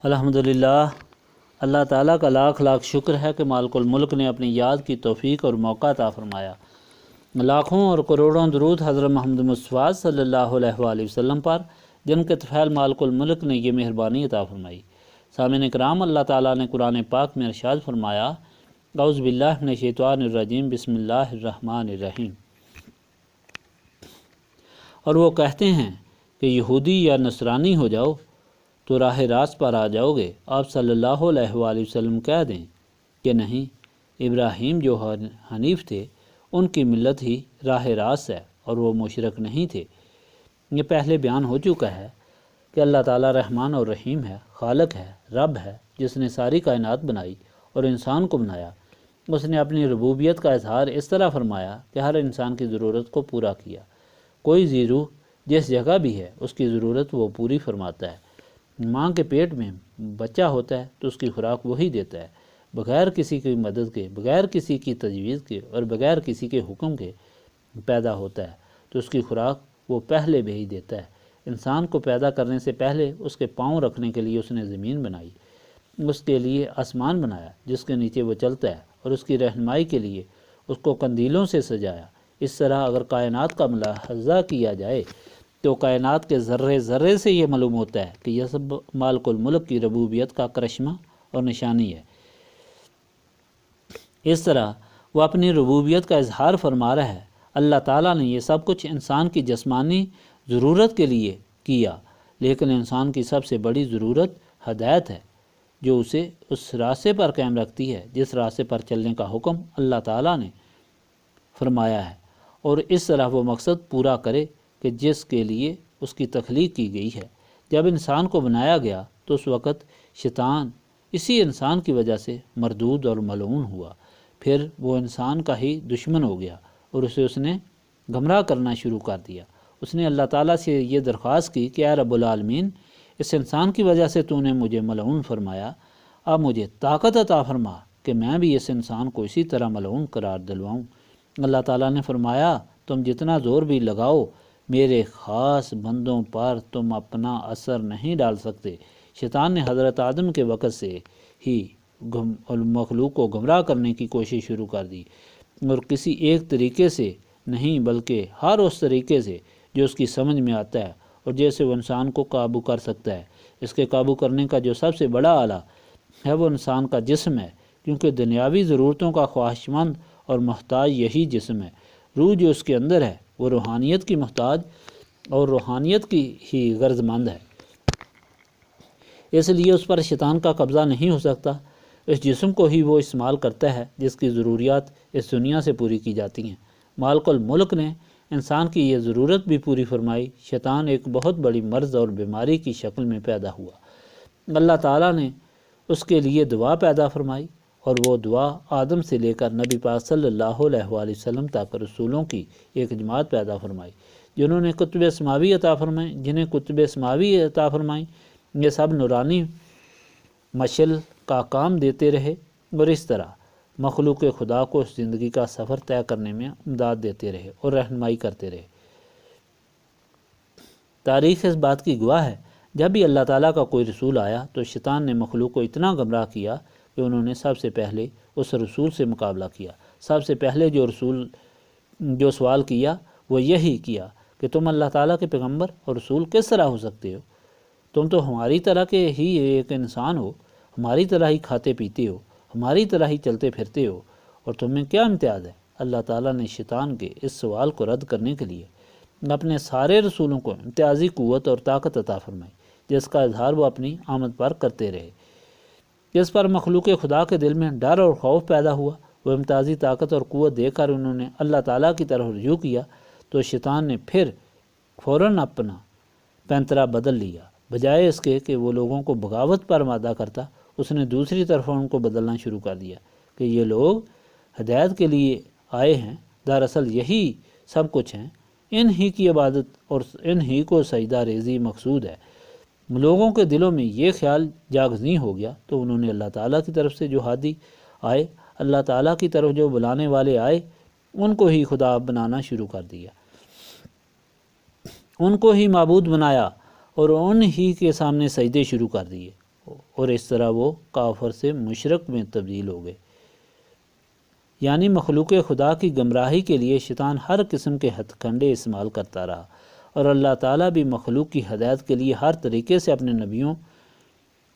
الحمدللہ، اللہ تعالیٰ کا لاکھ لاکھ شکر ہے کہ مالک الملک نے اپنی یاد کی توفیق اور موقع عطا فرمایا۔ لاکھوں اور کروڑوں درود حضرت محمد مصطفیٰ صلی اللہ علیہ وآلہ وسلم پر، جن کے طفیل مالک الملک نے یہ مہربانی عطا فرمائی۔ سامعین کرام، اللہ تعالیٰ نے قرآن پاک میں ارشاد فرمایا، اعوذ باللہ من الشیطان الرجیم، بسم اللہ الرحمن الرحیم۔ اور وہ کہتے ہیں کہ یہودی یا نصرانی ہو جاؤ تو راہ راست پر آ جاؤ گے۔ آپ صلی اللہ علیہ وآلہ وسلم کہہ دیں کہ نہیں، ابراہیم جو حنیف تھے ان کی ملت ہی راہ راست ہے اور وہ مشرک نہیں تھے۔ یہ پہلے بیان ہو چکا ہے کہ اللہ تعالیٰ رحمان اور رحیم ہے، خالق ہے، رب ہے، جس نے ساری کائنات بنائی اور انسان کو بنایا۔ اس نے اپنی ربوبیت کا اظہار اس طرح فرمایا کہ ہر انسان کی ضرورت کو پورا کیا۔ کوئی زیرو جس جگہ بھی ہے اس کی ضرورت وہ پوری فرماتا ہے۔ ماں کے پیٹ میں بچہ ہوتا ہے تو اس کی خوراک وہی دیتا ہے، بغیر کسی کی مدد کے، بغیر کسی کی تجویز کے اور بغیر کسی کے حکم کے پیدا ہوتا ہے تو اس کی خوراک وہ پہلے بھیج دیتا ہے۔ انسان کو پیدا کرنے سے پہلے اس کے پاؤں رکھنے کے لیے اس نے زمین بنائی، اس کے لیے آسمان بنایا جس کے نیچے وہ چلتا ہے، اور اس کی رہنمائی کے لیے اس کو قندیلوں سے سجایا۔ اس طرح اگر کائنات کا ملاحظہ کیا جائے تو کائنات کے ذرے ذرے سے یہ معلوم ہوتا ہے کہ یہ سب مالک الملک کی ربوبیت کا کرشمہ اور نشانی ہے۔ اس طرح وہ اپنی ربوبیت کا اظہار فرما رہا ہے۔ اللہ تعالیٰ نے یہ سب کچھ انسان کی جسمانی ضرورت کے لیے کیا، لیکن انسان کی سب سے بڑی ضرورت ہدایت ہے، جو اسے اس راستے پر قائم رکھتی ہے جس راستے پر چلنے کا حکم اللہ تعالیٰ نے فرمایا ہے، اور اس طرح وہ مقصد پورا کرے کہ جس کے لیے اس کی تخلیق کی گئی ہے۔ جب انسان کو بنایا گیا تو اس وقت شیطان اسی انسان کی وجہ سے مردود اور ملعون ہوا، پھر وہ انسان کا ہی دشمن ہو گیا اور اسے اس نے گمراہ کرنا شروع کر دیا۔ اس نے اللہ تعالیٰ سے یہ درخواست کی کہ اے رب العالمین، اس انسان کی وجہ سے تو نے مجھے ملعون فرمایا، اب مجھے طاقت عطا فرما کہ میں بھی اس انسان کو اسی طرح ملعون قرار دلواؤں۔ اللہ تعالیٰ نے فرمایا، تم جتنا زور بھی لگاؤ میرے خاص بندوں پر تم اپنا اثر نہیں ڈال سکتے۔ شیطان نے حضرت آدم کے وقت سے ہی مخلوق کو گمراہ کرنے کی کوشش شروع کر دی، اور کسی ایک طریقے سے نہیں بلکہ ہر اس طریقے سے جو اس کی سمجھ میں آتا ہے اور جیسے وہ انسان کو قابو کر سکتا ہے۔ اس کے قابو کرنے کا جو سب سے بڑا آلہ ہے وہ انسان کا جسم ہے، کیونکہ دنیاوی ضرورتوں کا خواہشمند اور محتاج یہی جسم ہے۔ روح جو اس کے اندر ہے وہ روحانیت کی محتاج اور روحانیت کی ہی غرض مند ہے، اس لیے اس پر شیطان کا قبضہ نہیں ہو سکتا۔ اس جسم کو ہی وہ استعمال کرتا ہے جس کی ضروریات اس دنیا سے پوری کی جاتی ہیں۔ مالک الملک نے انسان کی یہ ضرورت بھی پوری فرمائی۔ شیطان ایک بہت بڑی مرض اور بیماری کی شکل میں پیدا ہوا۔ اللہ تعالیٰ نے اس کے لیے دعا پیدا فرمائی، اور وہ دعا آدم سے لے کر نبی پاک صلی اللہ علیہ وآلہ وسلم تک رسولوں کی ایک جماعت پیدا فرمائی، جنہوں نے کتب سماوی عطا فرمائیں، جنہیں کتب سماوی عطا فرمائیں۔ یہ سب نورانی مشعل کا کام دیتے رہے، اور اس طرح مخلوق خدا کو اس زندگی کا سفر طے کرنے میں امداد دیتے رہے اور رہنمائی کرتے رہے۔ تاریخ اس بات کی گواہ ہے، جب بھی اللہ تعالیٰ کا کوئی رسول آیا تو شیطان نے مخلوق کو اتنا گمراہ کیا کہ انہوں نے سب سے پہلے اس رسول سے مقابلہ کیا۔ سب سے پہلے جو سوال کیا وہ یہی کیا کہ تم اللہ تعالیٰ کے پیغمبر اور رسول کس طرح ہو سکتے ہو؟ تم تو ہماری طرح کے ہی ایک انسان ہو، ہماری طرح ہی کھاتے پیتے ہو، ہماری طرح ہی چلتے پھرتے ہو، اور تم میں کیا امتیاز ہے؟ اللہ تعالیٰ نے شیطان کے اس سوال کو رد کرنے کے لیے اپنے سارے رسولوں کو امتیازی قوت اور طاقت عطا فرمائی، جس کا اظہار وہ اپنی آمد پر کرتے رہے۔ اس پر مخلوق خدا کے دل میں ڈر اور خوف پیدا ہوا۔ وہ امتیازی طاقت اور قوت دے کر انہوں نے اللہ تعالیٰ کی طرف رجوع کیا تو شیطان نے پھر فوراً اپنا پینترا بدل لیا۔ بجائے اس کے کہ وہ لوگوں کو بغاوت پر آمادہ کرتا، اس نے دوسری طرف ان کو بدلنا شروع کر دیا کہ یہ لوگ ہدایت کے لیے آئے ہیں، دراصل یہی سب کچھ ہیں، ان ہی کی عبادت اور ان ہی کو سجدہ ریزی مقصود ہے۔ لوگوں کے دلوں میں یہ خیال جاگزیں ہو گیا تو انہوں نے اللہ تعالیٰ کی طرف سے جو ہادی آئے، اللہ تعالیٰ کی طرف جو بلانے والے آئے، ان کو ہی خدا بنانا شروع کر دیا، ان کو ہی معبود بنایا اور ان ہی کے سامنے سجدے شروع کر دیے۔ اور اس طرح وہ کافر سے مشرک میں تبدیل ہو گئے۔ یعنی مخلوق خدا کی گمراہی کے لیے شیطان ہر قسم کے ہتھ کنڈے استعمال کرتا رہا، اور اللہ تعالیٰ بھی مخلوق کی ہدایت کے لیے ہر طریقے سے اپنے نبیوں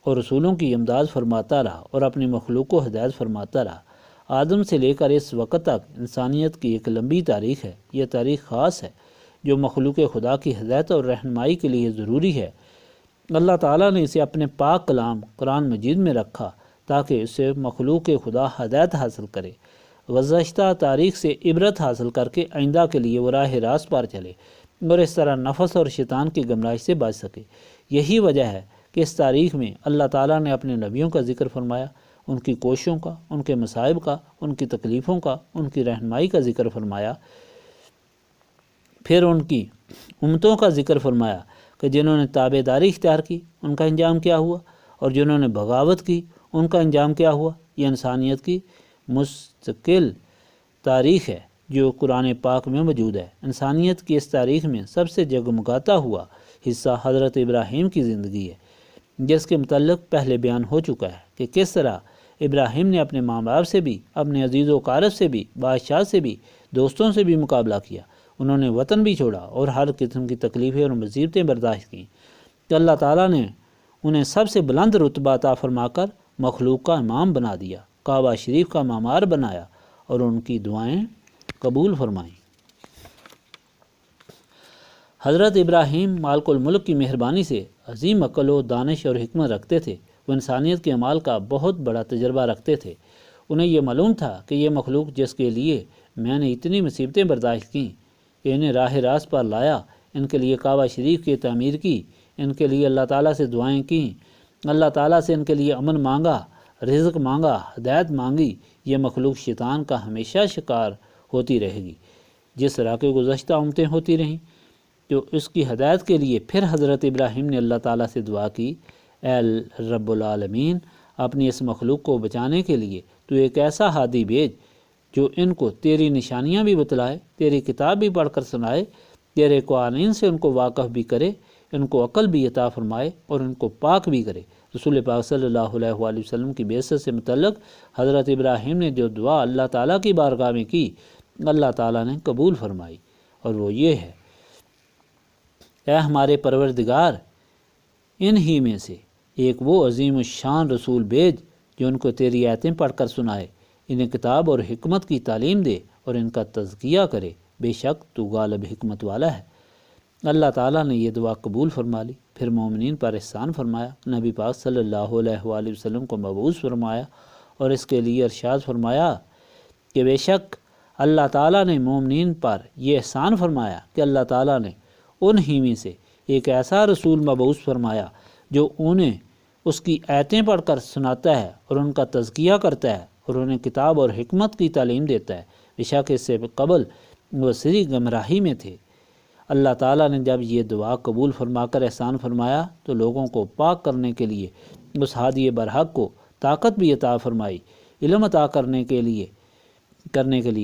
اور رسولوں کی امداد فرماتا رہا اور اپنی مخلوق کو ہدایت فرماتا رہا۔ آدم سے لے کر اس وقت تک انسانیت کی ایک لمبی تاریخ ہے۔ یہ تاریخ خاص ہے جو مخلوق خدا کی ہدایت اور رہنمائی کے لیے ضروری ہے۔ اللہ تعالیٰ نے اسے اپنے پاک کلام قرآن مجید میں رکھا تاکہ اسے مخلوق خدا ہدایت حاصل کرے، گزشتہ تاریخ سے عبرت حاصل کر کے آئندہ کے لیے وہ راہ راست پر چلے اور اس طرح نفس اور شیطان کی گمراہی سے بچ سکے۔ یہی وجہ ہے کہ اس تاریخ میں اللہ تعالیٰ نے اپنے نبیوں کا ذکر فرمایا، ان کی کوششوں کا، ان کے مصائب کا، ان کی تکلیفوں کا، ان کی رہنمائی کا ذکر فرمایا، پھر ان کی امتوں کا ذکر فرمایا کہ جنہوں نے تابع داری اختیار کی ان کا انجام کیا ہوا، اور جنہوں نے بغاوت کی ان کا انجام کیا ہوا۔ یہ انسانیت کی مستقل تاریخ ہے جو قرآن پاک میں موجود ہے۔ انسانیت کی اس تاریخ میں سب سے جگمگاتا ہوا حصہ حضرت ابراہیم کی زندگی ہے، جس کے متعلق پہلے بیان ہو چکا ہے کہ کس طرح ابراہیم نے اپنے ماں باپ سے بھی، اپنے عزیز و اقارب سے بھی، بادشاہ سے بھی، دوستوں سے بھی مقابلہ کیا۔ انہوں نے وطن بھی چھوڑا اور ہر قسم کی تکلیفیں اور مصیبتیں برداشت کیں کہ اللہ تعالیٰ نے انہیں سب سے بلند رتبہ عطا فرما کر مخلوق کا امام بنا دیا، کعبہ شریف کا معمار بنایا اور ان کی دعائیں قبول فرمائیں۔ حضرت ابراہیم مالک الملک کی مہربانی سے عظیم عقل و دانش اور حکمت رکھتے تھے۔ وہ انسانیت کے اعمال کا بہت بڑا تجربہ رکھتے تھے۔ انہیں یہ معلوم تھا کہ یہ مخلوق جس کے لیے میں نے اتنی مصیبتیں برداشت کیں، کہ انہیں راہ راست پر لایا، ان کے لیے کعبہ شریف کی تعمیر کی، ان کے لیے اللہ تعالیٰ سے دعائیں کیں، اللہ تعالیٰ سے ان کے لیے امن مانگا، رزق مانگا، ہدایت مانگی، یہ مخلوق شیطان کا ہمیشہ شکار ہوتی رہے گی، جس طرح کے گزشتہ امتیں ہوتی رہیں۔ تو اس کی ہدایت کے لیے پھر حضرت ابراہیم نے اللہ تعالیٰ سے دعا کی، اے رب العالمین، اپنی اس مخلوق کو بچانے کے لیے تو ایک ایسا ہادی بھیج جو ان کو تیری نشانیاں بھی بتلائے، تیری کتاب بھی پڑھ کر سنائے، تیرے قوانین سے ان کو واقف بھی کرے، ان کو عقل بھی عطا فرمائے اور ان کو پاک بھی کرے۔ رسول پاک صلی اللہ علیہ وآلہ وسلم کی بعثت سے متعلق حضرت ابراہیم نے جو دعا اللہ تعالیٰ کی بارگاہ میں کی، اللہ تعالیٰ نے قبول فرمائی، اور وہ یہ ہے، اے ہمارے پروردگار، ان ہی میں سے ایک وہ عظیم الشان رسول بھیج جو ان کو تیری آیتیں پڑھ کر سنائے، انہیں کتاب اور حکمت کی تعلیم دے اور ان کا تزکیہ کرے، بے شک تو غالب حکمت والا ہے۔ اللہ تعالیٰ نے یہ دعا قبول فرما لی، پھر مومنین پر احسان فرمایا، نبی پاک صلی اللہ علیہ وآلہ وسلم کو مبعوث فرمایا اور اس کے لیے ارشاد فرمایا کہ بے شک اللہ تعالیٰ نے مومنین پر یہ احسان فرمایا کہ اللہ تعالیٰ نے ان ہی میں سے ایک ایسا رسول مبعوث فرمایا جو انہیں اس کی آیتیں پڑھ کر سناتا ہے اور ان کا تزکیہ کرتا ہے اور انہیں کتاب اور حکمت کی تعلیم دیتا ہے، بے شک اس سے قبل وہ سری گمراہی میں تھے۔ اللہ تعالیٰ نے جب یہ دعا قبول فرما کر احسان فرمایا تو لوگوں کو پاک کرنے کے لیے اس ہادی برحق کو طاقت بھی عطا فرمائی، علم عطا کرنے کے لیے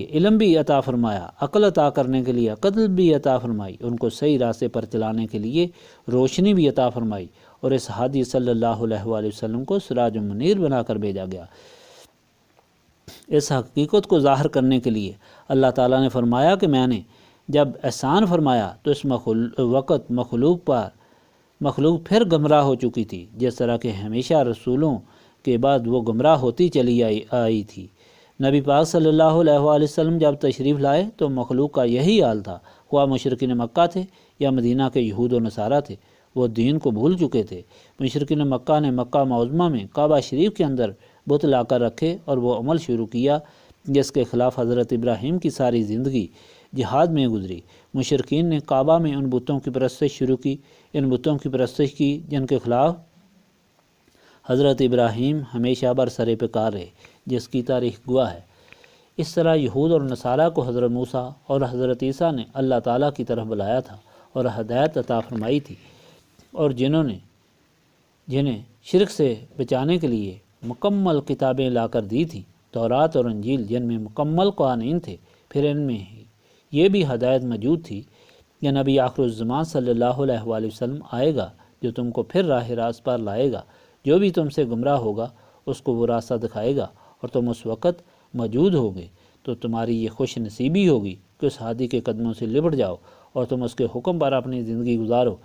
علم بھی عطا فرمایا، عقل عطا کرنے کے لیے عقل بھی عطا فرمائی، ان کو صحیح راستے پر چلانے کے لیے روشنی بھی عطا فرمائی، اور اس ہادی صلی اللہ علیہ وآلہ وسلم کو سراج منیر بنا کر بھیجا گیا۔ اس حقیقت کو ظاہر کرنے کے لیے اللہ تعالیٰ نے فرمایا کہ میں نے جب احسان فرمایا تو اس وقت مخلوق پھر گمراہ ہو چکی تھی، جس طرح کہ ہمیشہ رسولوں کے بعد وہ گمراہ ہوتی چلی آئی تھی۔ نبی پاک صلی اللہ علیہ وآلہ وسلم جب تشریف لائے تو مخلوق کا یہی حال تھا، خواہ مشرکین مکہ تھے یا مدینہ کے یہود و نصارہ تھے، وہ دین کو بھول چکے تھے۔ مشرکین مکہ نے مکہ معظمہ میں کعبہ شریف کے اندر بت لا کر رکھے اور وہ عمل شروع کیا جس کے خلاف حضرت ابراہیم کی ساری زندگی جہاد میں گزری۔ مشرکین نے کعبہ میں ان بتوں کی پرستش شروع کی، ان بتوں کی پرستش کی جن کے خلاف حضرت ابراہیم ہمیشہ برسر پیکار رہے، جس کی تاریخ گواہ ہے۔ اس طرح یہود اور نصارہ کو حضرت موسیٰ اور حضرت عیسیٰ نے اللہ تعالیٰ کی طرف بلایا تھا اور ہدایت عطا فرمائی تھی، اور جنہیں شرک سے بچانے کے لیے مکمل کتابیں لا کر دی تھیں، تورات اور انجیل، جن میں مکمل قوانین تھے۔ پھر ان میں یہ بھی ہدایت موجود تھی کہ نبی آخر الزمان صلی اللہ علیہ وآلہ وسلم آئے گا جو تم کو پھر راہ راست پر لائے گا، جو بھی تم سے گمراہ ہوگا اس کو وہ راستہ دکھائے گا اور تم اس وقت موجود ہوگے تو تمہاری یہ خوش نصیبی ہوگی کہ اس ہادی کے قدموں سے لپٹ جاؤ اور تم اس کے حکم پر اپنی زندگی گزارو۔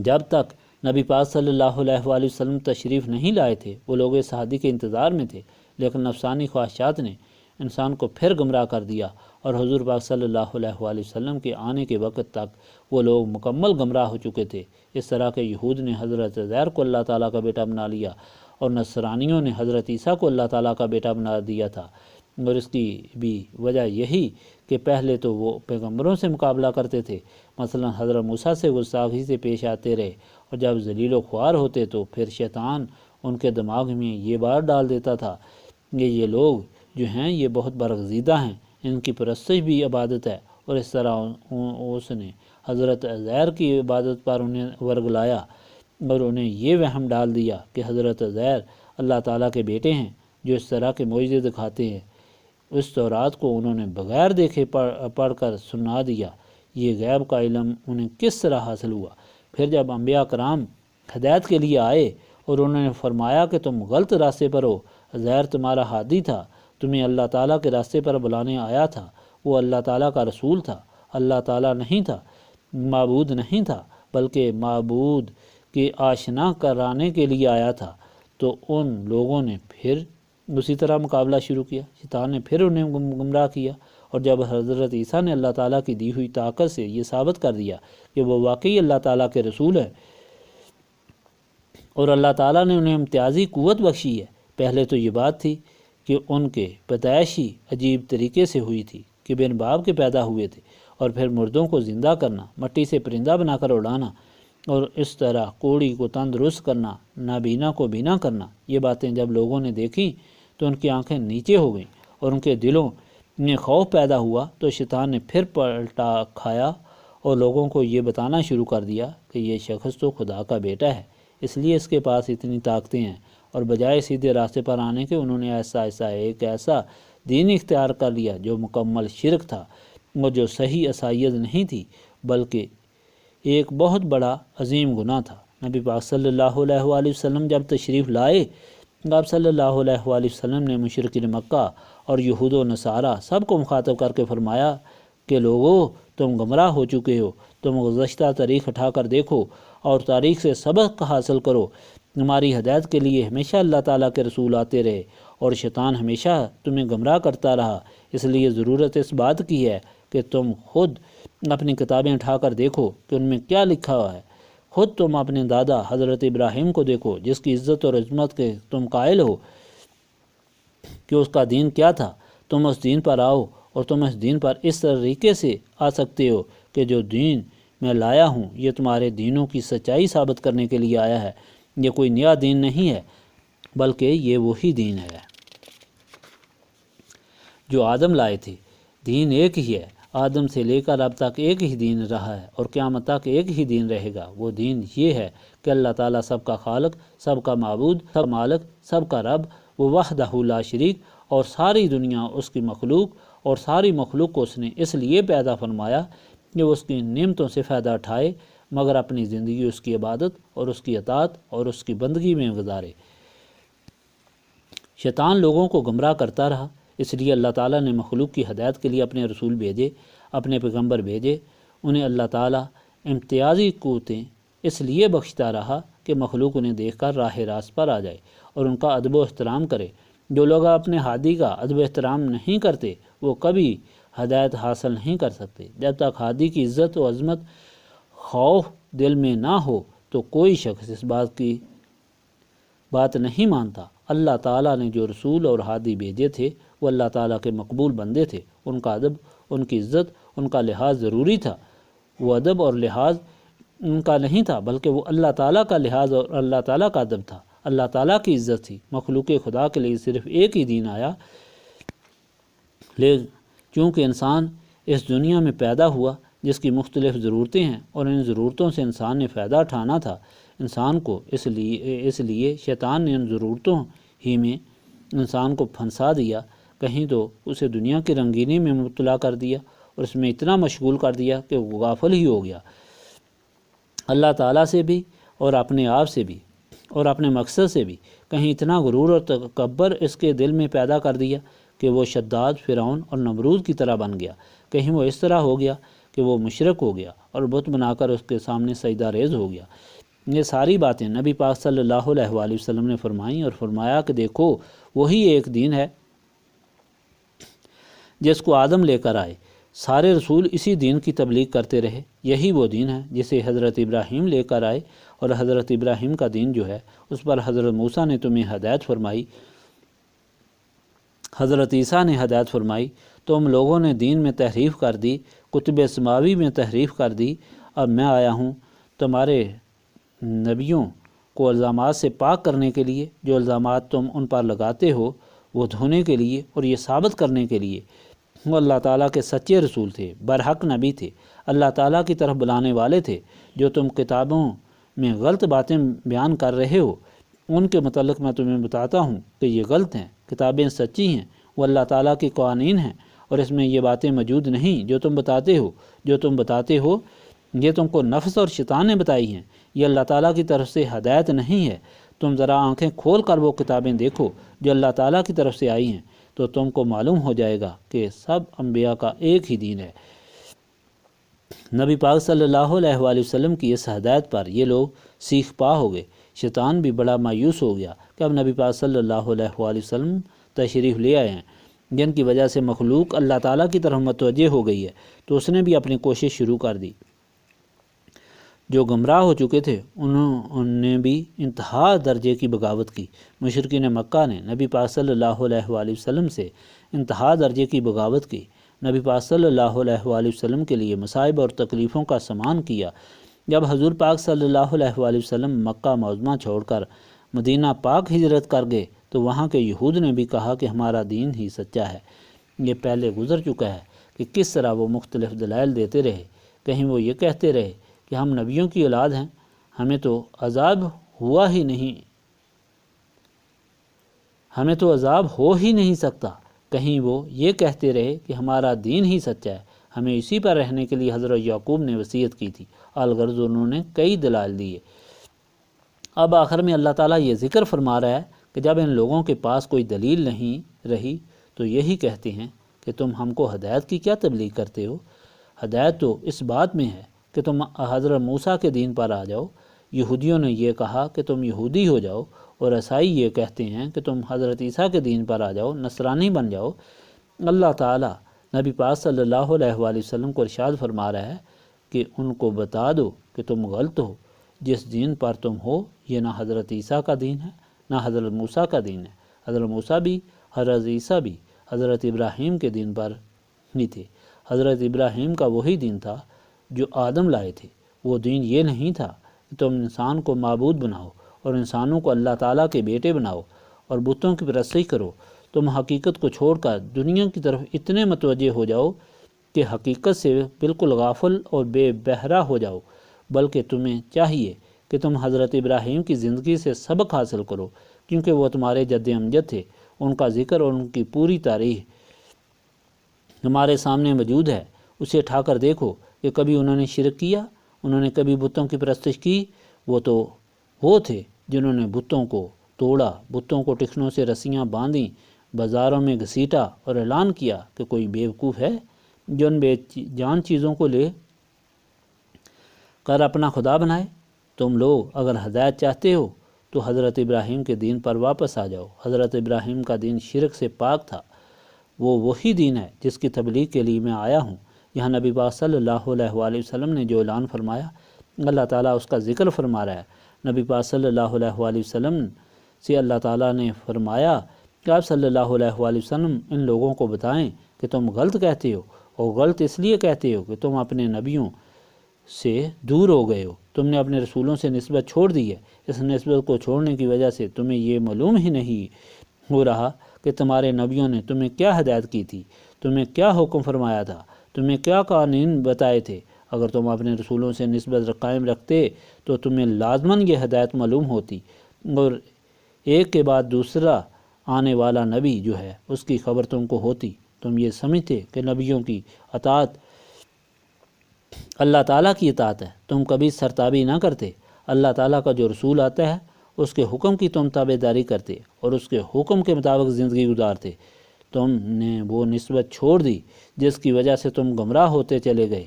جب تک نبی پاک صلی اللہ علیہ وآلہ وسلم تشریف نہیں لائے تھے وہ لوگ اس ہادی کے انتظار میں تھے، لیکن نفسانی خواہشات نے انسان کو پھر گمراہ کر دیا اور حضور پاک صلی اللہ علیہ وآلہ وسلم کے آنے کے وقت تک وہ لوگ مکمل گمراہ ہو چکے تھے۔ اس طرح کے یہود نے حضرت عزیر کو اللہ تعالیٰ کا بیٹا بنا لیا اور نصرانیوں نے حضرت عیسیٰ کو اللہ تعالیٰ کا بیٹا بنا دیا تھا، اور اس کی بھی وجہ یہی کہ پہلے تو وہ پیغمبروں سے مقابلہ کرتے تھے، مثلا حضرت موسیٰ سے گستاخی سے پیش آتے رہے، اور جب ذلیل و خوار ہوتے تو پھر شیطان ان کے دماغ میں یہ بات ڈال دیتا تھا کہ یہ لوگ جو ہیں یہ بہت برگزیدہ ہیں، ان کی پرستش بھی عبادت ہے، اور اس طرح اس نے حضرت عزیر کی عبادت پر انہیں ورگلایا اور انہیں یہ وہم ڈال دیا کہ حضرت عزیر اللہ تعالیٰ کے بیٹے ہیں جو اس طرح کے معجزے دکھاتے ہیں۔ اس تورات کو انہوں نے بغیر دیکھے پڑھ کر سنا دیا۔ یہ غیب کا علم انہیں کس طرح حاصل ہوا؟ پھر جب انبیاء کرام ہدایت کے لیے آئے اور انہوں نے فرمایا کہ تم غلط راستے پر ہو، عزیر تمہارا ہادی تھا، تمہیں اللہ تعالیٰ کے راستے پر بلانے آیا تھا، وہ اللہ تعالیٰ کا رسول تھا، اللہ تعالیٰ نہیں تھا، معبود نہیں تھا، بلکہ معبود کے آشنا کرانے کے لیے آیا تھا، تو ان لوگوں نے پھر اسی طرح مقابلہ شروع کیا، شیطان نے پھر انہیں گمراہ کیا، اور جب حضرت عیسیٰ نے اللہ تعالیٰ کی دی ہوئی طاقت سے یہ ثابت کر دیا کہ وہ واقعی اللہ تعالیٰ کے رسول ہے اور اللہ تعالیٰ نے انہیں امتیازی قوت بخشی ہے۔ پہلے تو یہ بات تھی کہ ان کے پیدائشی عجیب طریقے سے ہوئی تھی کہ بن باپ کے پیدا ہوئے تھے، اور پھر مردوں کو زندہ کرنا، مٹی سے پرندہ بنا کر اڑانا، اور اس طرح کوڑی کو تندرست کرنا، نابینا کو بینا کرنا۔ یہ باتیں جب لوگوں نے دیکھیں تو ان کی آنکھیں نیچے ہو گئیں اور ان کے دلوں میں خوف پیدا ہوا، تو شیطان نے پھر پلٹا کھایا اور لوگوں کو یہ بتانا شروع کر دیا کہ یہ شخص تو خدا کا بیٹا ہے، اس لیے اس کے پاس اتنی طاقتیں ہیں، اور بجائے سیدھے راستے پر آنے کے انہوں نے ایک ایسا دین اختیار کر لیا جو مکمل شرک تھا اور جو صحیح عیسائیت نہیں تھی بلکہ ایک بہت بڑا عظیم گناہ تھا۔ نبی پاک صلی اللہ علیہ وآلہ وسلم جب تشریف لائے، آپ صلی اللہ علیہ وآلہ وسلم نے مشرکین مکہ اور یہود و نصارہ سب کو مخاطب کر کے فرمایا کہ لوگو تم گمراہ ہو چکے ہو، تم گزشتہ تاریخ اٹھا کر دیکھو اور تاریخ سے سبق حاصل کرو۔ تمہاری ہدایت کے لیے ہمیشہ اللہ تعالیٰ کے رسول آتے رہے اور شیطان ہمیشہ تمہیں گمراہ کرتا رہا، اس لیے ضرورت اس بات کی ہے کہ تم خود اپنی کتابیں اٹھا کر دیکھو کہ ان میں کیا لکھا ہوا ہے۔ خود تم اپنے دادا حضرت ابراہیم کو دیکھو جس کی عزت اور عظمت کے تم قائل ہو کہ اس کا دین کیا تھا، تم اس دین پر آؤ، اور تم اس دین پر اس طریقے سے آ سکتے ہو کہ جو دین میں لایا ہوں یہ تمہارے دینوں کی سچائی ثابت کرنے کے لیے آیا ہے، یہ کوئی نیا دین نہیں ہے بلکہ یہ وہی دین ہے جو آدم لائے تھے۔ دین ایک ہی ہے، آدم سے لے کر اب تک ایک ہی دین رہا ہے اور قیامت تک ایک ہی دین رہے گا۔ وہ دین یہ ہے کہ اللہ تعالیٰ سب کا خالق، سب کا معبود، سب مالک، سب کا رب، وہ وحدہ لا شریک، اور ساری دنیا اس کی مخلوق، اور ساری مخلوق کو اس نے اس لیے پیدا فرمایا کہ وہ اس کی نعمتوں سے فائدہ اٹھائے، مگر اپنی زندگی اس کی عبادت اور اس کی اطاعت اور اس کی بندگی میں گزارے۔ شیطان لوگوں کو گمراہ کرتا رہا، اس لیے اللہ تعالیٰ نے مخلوق کی ہدایت کے لیے اپنے رسول بھیجے، اپنے پیغمبر بھیجے۔ انہیں اللہ تعالیٰ امتیازی قوتیں اس لیے بخشتا رہا کہ مخلوق انہیں دیکھ کر راہ راست پر آ جائے اور ان کا ادب و احترام کرے۔ جو لوگ اپنے ہادی کا ادب و احترام نہیں کرتے وہ کبھی ہدایت حاصل نہیں کر سکتے۔ جب تک ہادی کی عزت و عظمت خوف دل میں نہ ہو تو کوئی شخص اس بات نہیں مانتا۔ اللہ تعالیٰ نے جو رسول اور ہادی بھیجے تھے وہ اللہ تعالیٰ کے مقبول بندے تھے، ان کا ادب، ان کی عزت، ان کا لحاظ ضروری تھا۔ وہ ادب اور لحاظ ان کا نہیں تھا بلکہ وہ اللہ تعالیٰ کا لحاظ اور اللہ تعالیٰ کا ادب تھا، اللہ تعالیٰ کی عزت تھی۔ مخلوق خدا کے لیے صرف ایک ہی دین آیا، لیکن چونکہ انسان اس دنیا میں پیدا ہوا جس کی مختلف ضرورتیں ہیں اور ان ضرورتوں سے انسان نے فائدہ اٹھانا تھا، انسان کو اس لیے شیطان نے ان ضرورتوں ہی میں انسان کو پھنسا دیا، کہیں تو اسے دنیا کی رنگینی میں مبتلا کر دیا اور اس میں اتنا مشغول کر دیا کہ وہ غافل ہی ہو گیا اللہ تعالیٰ سے بھی اور اپنے آپ سے بھی۔ اور اپنے مقصد سے بھی کہیں اتنا غرور اور تکبر اس کے دل میں پیدا کر دیا کہ وہ شداد، فرعون اور نمرود کی طرح بن گیا، کہیں وہ اس طرح ہو گیا کہ وہ مشرک ہو گیا اور بت بنا کر اس کے سامنے سجدہ ریز ہو گیا۔ یہ ساری باتیں نبی پاک صلی اللہ علیہ وآلہ وسلم نے فرمائیں اور فرمایا کہ دیکھو وہی ایک دین ہے جس کو آدم لے کر آئے، سارے رسول اسی دین کی تبلیغ کرتے رہے، یہی وہ دین ہے جسے حضرت ابراہیم لے کر آئے، اور حضرت ابراہیم کا دین جو ہے اس پر حضرت موسیٰ نے تمہیں ہدایت فرمائی، حضرت عیسیٰ نے ہدایت فرمائی۔ تم لوگوں نے دین میں تحریف کر دی، کتب سماوی میں تحریف کر دی، اب میں آیا ہوں تمہارے نبیوں کو الزامات سے پاک کرنے کے لیے، جو الزامات تم ان پر لگاتے ہو وہ دھونے کے لیے اور یہ ثابت کرنے کے لیے وہ اللہ تعالیٰ کے سچے رسول تھے، برحق نبی تھے، اللہ تعالیٰ کی طرف بلانے والے تھے۔ جو تم کتابوں میں غلط باتیں بیان کر رہے ہو ان کے متعلق میں تمہیں بتاتا ہوں کہ یہ غلط ہیں، کتابیں سچی ہیں، وہ اللہ تعالیٰ کی قوانین ہیں، اور اس میں یہ باتیں موجود نہیں جو تم بتاتے ہو یہ تم کو نفس اور شیطان نے بتائی ہیں، یہ اللہ تعالیٰ کی طرف سے ہدایت نہیں ہے۔ تم ذرا آنکھیں کھول کر وہ کتابیں دیکھو جو اللہ تعالیٰ کی طرف سے آئی ہیں، تو تم کو معلوم ہو جائے گا کہ سب انبیاء کا ایک ہی دین ہے۔ نبی پاک صلی اللہ علیہ وآلہ وسلم کی اس ہدایت پر یہ لوگ سیخ پا ہو گئے۔ شیطان بھی بڑا مایوس ہو گیا کہ اب نبی پاک صلی اللہ علیہ وآلہ وسلم تشریف لے آئے ہیں جن کی وجہ سے مخلوق اللہ تعالیٰ کی طرف متوجہ ہو گئی ہے، تو اس نے بھی اپنی کوشش شروع کر دی۔ جو گمراہ ہو چکے تھے انہوں نے بھی انتہا درجے کی بغاوت کی۔ مشرکین مکہ نے نبی پاک صلی اللہ علیہ وآلہ وسلم سے انتہا درجے کی بغاوت کی، نبی پاک صلی اللہ علیہ وآلہ وسلم کے لیے مصائب اور تکلیفوں کا سامان کیا۔ جب حضور پاک صلی اللہ علیہ وآلہ وسلم مکہ معظمہ چھوڑ کر مدینہ پاک ہجرت کر گئے تو وہاں کے یہود نے بھی کہا کہ ہمارا دین ہی سچا ہے۔ یہ پہلے گزر چکا ہے کہ کس طرح وہ مختلف دلائل دیتے رہے۔ کہیں وہ یہ کہتے رہے کہ ہم نبیوں کی اولاد ہیں، ہمیں تو عذاب ہو ہی نہیں سکتا۔ کہیں وہ یہ کہتے رہے کہ ہمارا دین ہی سچا ہے، ہمیں اسی پر رہنے کے لیے حضرت یعقوب نے وصیت کی تھی۔ الغرض انہوں نے کئی دلائل دیے۔ اب آخر میں اللہ تعالیٰ یہ ذکر فرما رہا ہے کہ جب ان لوگوں کے پاس کوئی دلیل نہیں رہی تو یہی کہتے ہیں کہ تم ہم کو ہدایت کی کیا تبلیغ کرتے ہو؟ ہدایت تو اس بات میں ہے کہ تم حضرت موسیٰ کے دین پر آ جاؤ۔ یہودیوں نے یہ کہا کہ تم یہودی ہو جاؤ، اور عیسائی یہ کہتے ہیں کہ تم حضرت عیسیٰ کے دین پر آ جاؤ، نصرانی بن جاؤ۔ اللہ تعالیٰ نبی پاک صلی اللہ علیہ وآلہ وسلم کو ارشاد فرما رہا ہے کہ ان کو بتا دو کہ تم غلط ہو، جس دین پر تم ہو یہ نہ حضرت عیسیٰ کا دین ہے نہ حضرت موسیٰ کا دین ہے۔ حضرت موسیٰ بھی حضرت عیسیٰ بھی حضرت ابراہیم کے دین پر ہی تھے۔ حضرت ابراہیم کا وہی دین تھا جو آدم لائے تھے۔ وہ دین یہ نہیں تھا کہ تم انسان کو معبود بناؤ اور انسانوں کو اللہ تعالیٰ کے بیٹے بناؤ اور بتوں کی پرستش کرو۔ تم حقیقت کو چھوڑ کر دنیا کی طرف اتنے متوجہ ہو جاؤ کہ حقیقت سے بالکل غافل اور بے بہرہ ہو جاؤ، بلکہ تمہیں چاہیے کہ تم حضرت ابراہیم کی زندگی سے سبق حاصل کرو، کیونکہ وہ تمہارے جد امجد تھے۔ ان کا ذکر اور ان کی پوری تاریخ ہمارے سامنے موجود ہے۔ اسے اٹھا کر دیکھو کہ کبھی انہوں نے شرک کیا، انہوں نے کبھی بتوں کی پرستش کی؟ وہ تو وہ تھے جنہوں نے بتوں کو توڑا، بتوں کو ٹخنوں سے رسیاں باندھیں، بازاروں میں گھسیٹا اور اعلان کیا کہ کوئی بیوقوف ہے جو ان بے جان چیزوں کو لے کر اپنا خدا بنائے۔ تم لوگ اگر ہدایت چاہتے ہو تو حضرت ابراہیم کے دین پر واپس آ جاؤ۔ حضرت ابراہیم کا دین شرک سے پاک تھا، وہ وہی دین ہے جس کی تبلیغ کے لیے میں آیا ہوں۔ یہاں نبی پاک صلی اللہ علیہ وآلہ وسلم نے جو اعلان فرمایا اللہ تعالیٰ اس کا ذکر فرما رہا ہے۔ نبی پاک صلی اللہ علیہ وآلہ وسلم سے اللہ تعالیٰ نے فرمایا کہ آپ صلی اللہ علیہ وآلہ وسلم ان لوگوں کو بتائیں کہ تم غلط کہتے ہو، اور غلط اس لیے کہتے ہو کہ تم اپنے نبیوں سے دور ہو گئے ہو، تم نے اپنے رسولوں سے نسبت چھوڑ دی ہے۔ اس نسبت کو چھوڑنے کی وجہ سے تمہیں یہ معلوم ہی نہیں ہو رہا کہ تمہارے نبیوں نے تمہیں کیا ہدایت کی تھی، تمہیں کیا حکم فرمایا تھا، تمہیں کیا قوانین بتائے تھے۔ اگر تم اپنے رسولوں سے نسبت قائم رکھتے تو تمہیں لازماً یہ ہدایت معلوم ہوتی، اور ایک کے بعد دوسرا آنے والا نبی جو ہے اس کی خبر تم کو ہوتی۔ تم یہ سمجھتے کہ نبیوں کی اطاعت اللہ تعالیٰ کی اطاعت ہے، تم کبھی سرتابی نہ کرتے۔ اللہ تعالیٰ کا جو رسول آتا ہے اس کے حکم کی تم تابع داری کرتے اور اس کے حکم کے مطابق زندگی گزارتے، تم نے وہ نسبت چھوڑ دی جس کی وجہ سے تم گمراہ ہوتے چلے گئے۔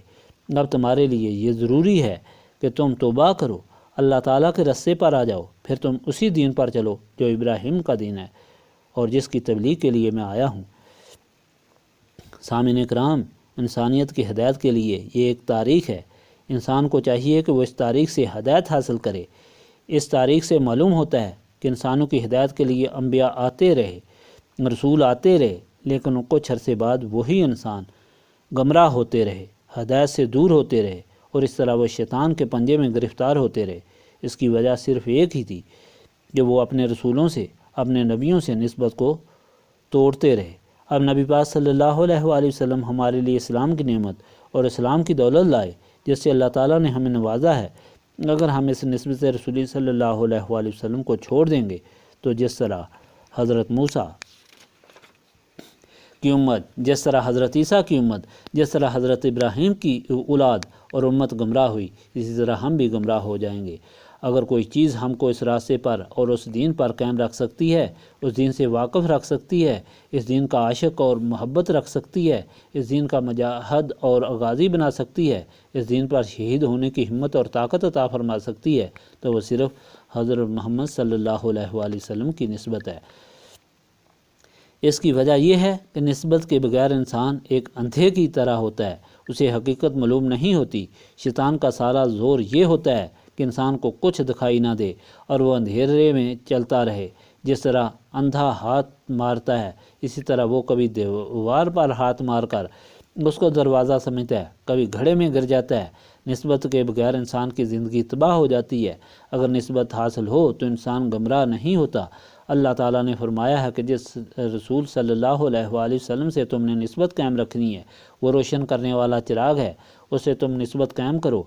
اب تمہارے لیے یہ ضروری ہے کہ تم توبہ کرو، اللہ تعالیٰ کے رستے پر آ جاؤ، پھر تم اسی دین پر چلو جو ابراہیم کا دین ہے اور جس کی تبلیغ کے لیے میں آیا ہوں۔ سامعین کرام، انسانیت کی ہدایت کے لیے یہ ایک تاریخ ہے۔ انسان کو چاہیے کہ وہ اس تاریخ سے ہدایت حاصل کرے۔ اس تاریخ سے معلوم ہوتا ہے کہ انسانوں کی ہدایت کے لیے انبیاء آتے رہے، رسول آتے رہے، لیکن کچھ عرصے بعد وہی انسان گمراہ ہوتے رہے، ہدایت سے دور ہوتے رہے، اور اس طرح وہ شیطان کے پنجے میں گرفتار ہوتے رہے۔ اس کی وجہ صرف ایک ہی تھی کہ وہ اپنے رسولوں سے، اپنے نبیوں سے نسبت کو توڑتے رہے۔ اب نبی پاک صلی اللہ علیہ وآلہ وسلم ہمارے لیے اسلام کی نعمت اور اسلام کی دولت لائے جس سے اللہ تعالیٰ نے ہمیں نوازا ہے۔ اگر ہم اس نسبت رسولی صلی اللہ علیہ وآلہ وسلم کو چھوڑ دیں گے تو جس طرح حضرت موسیٰ کی امت، جس طرح حضرت عیسیٰ کی امت، جس طرح حضرت ابراہیم کی اولاد اور امت گمراہ ہوئی، اسی طرح ہم بھی گمراہ ہو جائیں گے۔ اگر کوئی چیز ہم کو اس راستے پر اور اس دین پر قائم رکھ سکتی ہے، اس دین سے واقف رکھ سکتی ہے، اس دین کا عاشق اور محبت رکھ سکتی ہے، اس دین کا مجاہد اور غازی بنا سکتی ہے، اس دین پر شہید ہونے کی ہمت اور طاقت عطا فرما سکتی ہے، تو وہ صرف حضرت محمد صلی اللہ علیہ وآلہ وسلم کی نسبت ہے۔ اس کی وجہ یہ ہے کہ نسبت کے بغیر انسان ایک اندھے کی طرح ہوتا ہے، اسے حقیقت معلوم نہیں ہوتی۔ شیطان کا سارا زور یہ ہوتا ہے کہ انسان کو کچھ دکھائی نہ دے اور وہ اندھیرے میں چلتا رہے۔ جس طرح اندھا ہاتھ مارتا ہے، اسی طرح وہ کبھی دیوار پر ہاتھ مار کر اس کو دروازہ سمجھتا ہے، کبھی گھڑے میں گر جاتا ہے۔ نسبت کے بغیر انسان کی زندگی تباہ ہو جاتی ہے۔ اگر نسبت حاصل ہو تو انسان گمراہ نہیں ہوتا۔ اللہ تعالیٰ نے فرمایا ہے کہ جس رسول صلی اللہ علیہ وآلہ وسلم سے تم نے نسبت قائم رکھنی ہے وہ روشن کرنے والا چراغ ہے، اس سے تم نسبت قائم کرو،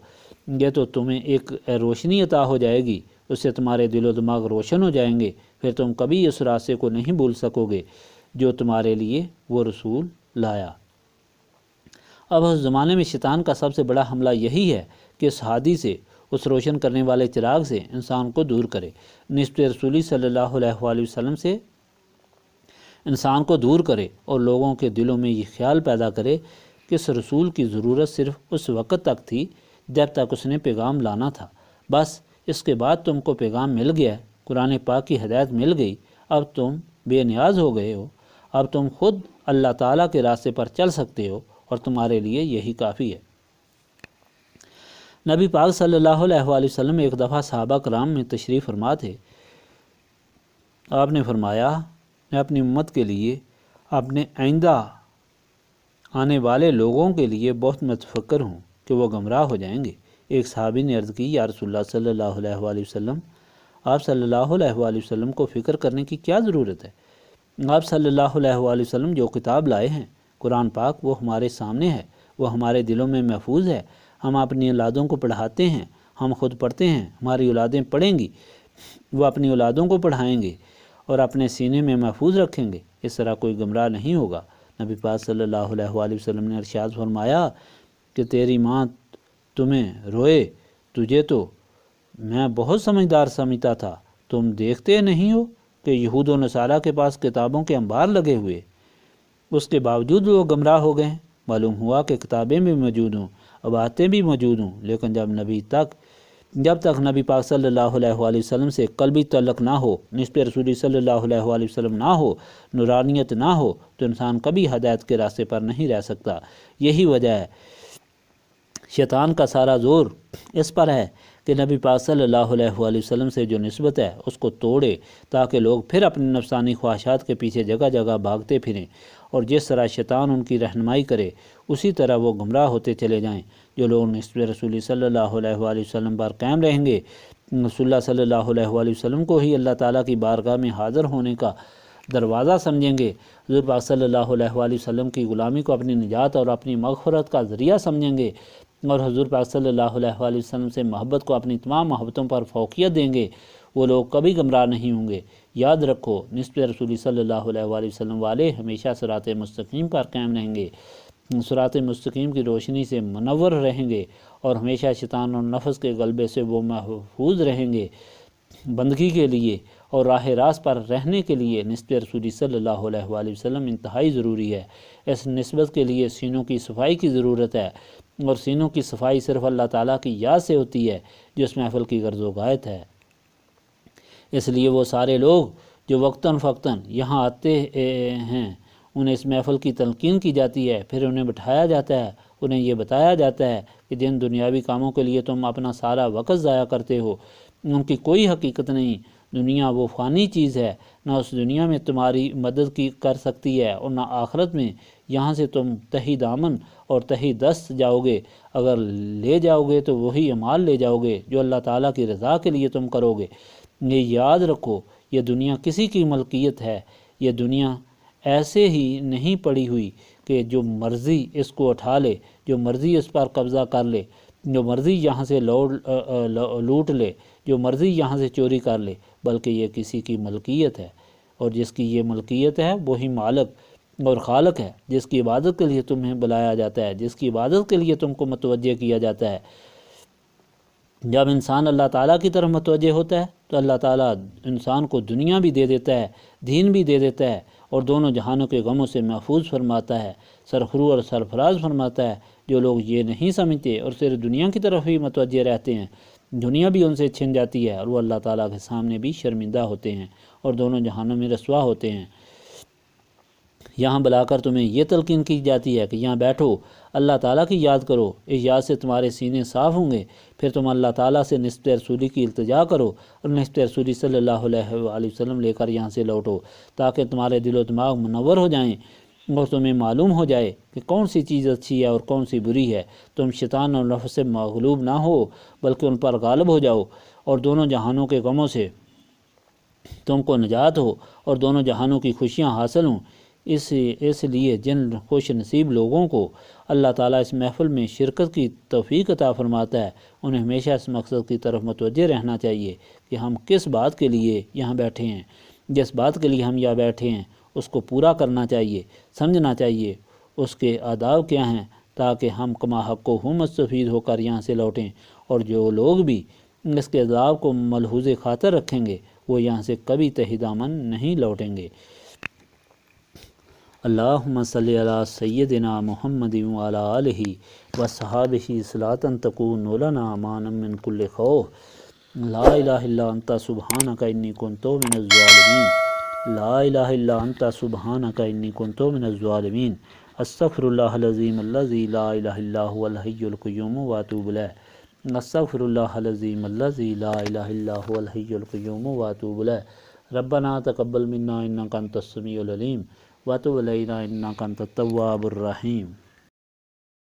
یہ تو تمہیں ایک روشنی عطا ہو جائے گی، اس سے تمہارے دل و دماغ روشن ہو جائیں گے، پھر تم کبھی اس راستے کو نہیں بھول سکو گے جو تمہارے لیے وہ رسول لایا۔ اب اس زمانے میں شیطان کا سب سے بڑا حملہ یہی ہے کہ اس ہادی سے، اس روشن کرنے والے چراغ سے انسان کو دور کرے، نسبت رسولی صلی اللہ علیہ وآلہ وسلم سے انسان کو دور کرے اور لوگوں کے دلوں میں یہ خیال پیدا کرے کہ اس رسول کی ضرورت صرف اس وقت تک تھی جب تک اس نے پیغام لانا تھا، بس اس کے بعد تم کو پیغام مل گیا، قرآن پاک کی ہدایت مل گئی، اب تم بے نیاز ہو گئے ہو، اب تم خود اللہ تعالیٰ کے راستے پر چل سکتے ہو اور تمہارے لیے یہی کافی ہے۔ نبی پاک صلی اللہ علیہ وآلہ وسلم ایک دفعہ صحابہ کرام میں تشریف فرما تھے۔ آپ نے فرمایا، میں اپنی امت کے لیے، اپنے آئندہ آنے والے لوگوں کے لیے بہت متفکر ہوں کہ وہ گمراہ ہو جائیں گے۔ ایک صحابی نے عرض کی، یا رسول اللہ صلی اللہ علیہ وآلہ وسلم، آپ صلی اللہ علیہ وآلہ وسلم کو فکر کرنے کی کیا ضرورت ہے؟ آپ صلی اللہ علیہ وآلہ وسلم جو کتاب لائے ہیں، قرآن پاک، وہ ہمارے سامنے ہے، وہ ہمارے دلوں میں محفوظ ہے، ہم اپنی اولادوں کو پڑھاتے ہیں، ہم خود پڑھتے ہیں، ہماری اولادیں پڑھیں گی، وہ اپنی اولادوں کو پڑھائیں گے اور اپنے سینے میں محفوظ رکھیں گے، اس طرح کوئی گمراہ نہیں ہوگا۔ نبی پاک صلی اللہ علیہ وآلہ وسلم نے ارشاد فرمایا کہ تیری ماں تمہیں روئے، تجھے تو میں بہت سمجھدار سمجھتا تھا، تم دیکھتے نہیں ہو کہ یہود و نصارہ کے پاس کتابوں کے انبار لگے ہوئے، اس کے باوجود وہ گمراہ ہو گئے۔ معلوم ہوا کہ کتابیں بھی موجود ہوں، باتیں بھی موجود ہوں، لیکن جب تک نبی پاک صلی اللہ علیہ وآلہ وسلم سے قلبی تعلق نہ ہو، نسبت رسولی صلی اللہ علیہ وآلہ وسلم نہ ہو، نورانیت نہ ہو، تو انسان کبھی ہدایت کے راستے پر نہیں رہ سکتا۔ یہی وجہ ہے شیطان کا سارا زور اس پر ہے کہ نبی پاک صلی اللہ علیہ وآلہ وسلم سے جو نسبت ہے اس کو توڑے، تاکہ لوگ پھر اپنی نفسانی خواہشات کے پیچھے جگہ جگہ بھاگتے پھریں، اور جس طرح شیطان ان کی رہنمائی کرے اسی طرح وہ گمراہ ہوتے چلے جائیں۔ جو لوگ نسبت رسول صلی اللہ علیہ وآلہ وسلم پر قائم رہیں گے، رسول اللہ صلی اللہ علیہ وآلہ وسلم کو ہی اللہ تعالیٰ کی بارگاہ میں حاضر ہونے کا دروازہ سمجھیں گے، حضور پاک صلی اللہ علیہ وآلہ وسلم کی غلامی کو اپنی نجات اور اپنی مغفرت کا ذریعہ سمجھیں گے، اور حضور پاک صلی اللہ علیہ وآلہ وسلم سے محبت کو اپنی تمام محبتوں پر فوقیت دیں گے، وہ لوگ کبھی گمراہ نہیں ہوں گے۔ یاد رکھو، نسبت رسول صلی اللہ علیہ وآلہ وسلم والے ہمیشہ صراط مستقیم پر قائم رہیں گے، صراط مستقیم کی روشنی سے منور رہیں گے، اور ہمیشہ شیطان اور نفس کے غلبے سے وہ محفوظ رہیں گے۔ بندگی کے لیے اور راہ راست پر رہنے کے لیے نسبت رسول صلی اللہ علیہ وآلہ وسلم انتہائی ضروری ہے۔ اس نسبت کے لیے سینوں کی صفائی کی ضرورت ہے، اور سینوں کی صفائی صرف اللہ تعالیٰ کی یاد سے ہوتی ہے جو اس محفل کی غرض و غایت ہے۔ اس لیے وہ سارے لوگ جو وقتاً فوقتاً یہاں آتے ہیں انہیں اس محفل کی تلقین کی جاتی ہے، پھر انہیں بٹھایا جاتا ہے، انہیں یہ بتایا جاتا ہے کہ جن دنیاوی کاموں کے لیے تم اپنا سارا وقت ضائع کرتے ہو ان کی کوئی حقیقت نہیں۔ دنیا وہ فانی چیز ہے، نہ اس دنیا میں تمہاری مدد کی کر سکتی ہے اور نہ آخرت میں۔ یہاں سے تم تہی دامن اور تہی دست جاؤ گے، اگر لے جاؤ گے تو وہی اعمال لے جاؤ گے جو اللہ تعالیٰ کی رضا کے لیے تم کرو گے۔ یہ یاد رکھو، یہ دنیا کسی کی ملکیت ہے، یہ دنیا ایسے ہی نہیں پڑی ہوئی کہ جو مرضی اس کو اٹھا لے، جو مرضی اس پر قبضہ کر لے، جو مرضی یہاں سے لوٹ لے، جو مرضی یہاں سے چوری کر لے، بلکہ یہ کسی کی ملکیت ہے، اور جس کی یہ ملکیت ہے وہی مالک اور خالق ہے، جس کی عبادت کے لیے تمہیں بلایا جاتا ہے، جس کی عبادت کے لیے تم کو متوجہ کیا جاتا ہے۔ جب انسان اللہ تعالیٰ کی طرف متوجہ ہوتا ہے تو اللہ تعالیٰ انسان کو دنیا بھی دے دیتا ہے، دین بھی دے دیتا ہے، اور دونوں جہانوں کے غموں سے محفوظ فرماتا ہے، سرخرو اور سرفراز فرماتا ہے۔ جو لوگ یہ نہیں سمجھتے اور صرف دنیا کی طرف ہی متوجہ رہتے ہیں، دنیا بھی ان سے چھن جاتی ہے اور وہ اللہ تعالیٰ کے سامنے بھی شرمندہ ہوتے ہیں اور دونوں جہانوں میں رسوا ہوتے ہیں۔ یہاں بلا کر تمہیں یہ تلقین کی جاتی ہے کہ یہاں بیٹھو، اللہ تعالیٰ کی یاد کرو، اس یاد سے تمہارے سینے صاف ہوں گے، پھر تم اللہ تعالیٰ سے نسبت رسولی کی التجا کرو اور نسبت رسولی صلی اللہ علیہ وآلہ وسلم لے کر یہاں سے لوٹو، تاکہ تمہارے دل و دماغ منور ہو جائیں اور تمہیں معلوم ہو جائے کہ کون سی چیز اچھی ہے اور کون سی بری ہے۔ تم شیطان اور نفس سے مغلوب نہ ہو بلکہ ان پر غالب ہو جاؤ، اور دونوں جہانوں کے غموں سے تم کو نجات ہو اور دونوں جہانوں کی خوشیاں حاصل ہوں۔ اس لیے جن خوش نصیب لوگوں کو اللہ تعالیٰ اس محفل میں شرکت کی توفیق عطا فرماتا ہے انہیں ہمیشہ اس مقصد کی طرف متوجہ رہنا چاہیے کہ ہم کس بات کے لیے یہاں بیٹھے ہیں۔ جس بات کے لیے ہم یہاں بیٹھے ہیں اس کو پورا کرنا چاہیے، سمجھنا چاہیے اس کے آداب کیا ہیں، تاکہ ہم کما حق و مستفید ہو کر یہاں سے لوٹیں، اور جو لوگ بھی اس کے آداب کو ملحوظ خاطر رکھیں گے وہ یہاں سے کبھی تہی دامن نہیں لوٹیں گے۔ اللہم صلی علی سیدنا محمد وعلی آلہ وصحابہ صلاۃ تکون لنا امانا من کل خوف۔ لا الہ الا انت سبحانک انی کنت من الظالمین۔ لا الہ الا انت سبحانک انی کنت من الظالمین۔ استغفر اللہ العظیم الذی لا الہ الا هو الحی القیوم واتوب الیہ۔ استغفر اللہ العظیم الذی لا الہ الا هو الحی القیوم واتوب الیہ۔ ربنا تقبل منا انک انت السمیع العلیم وتب علینا انک انت التواب الرحیم۔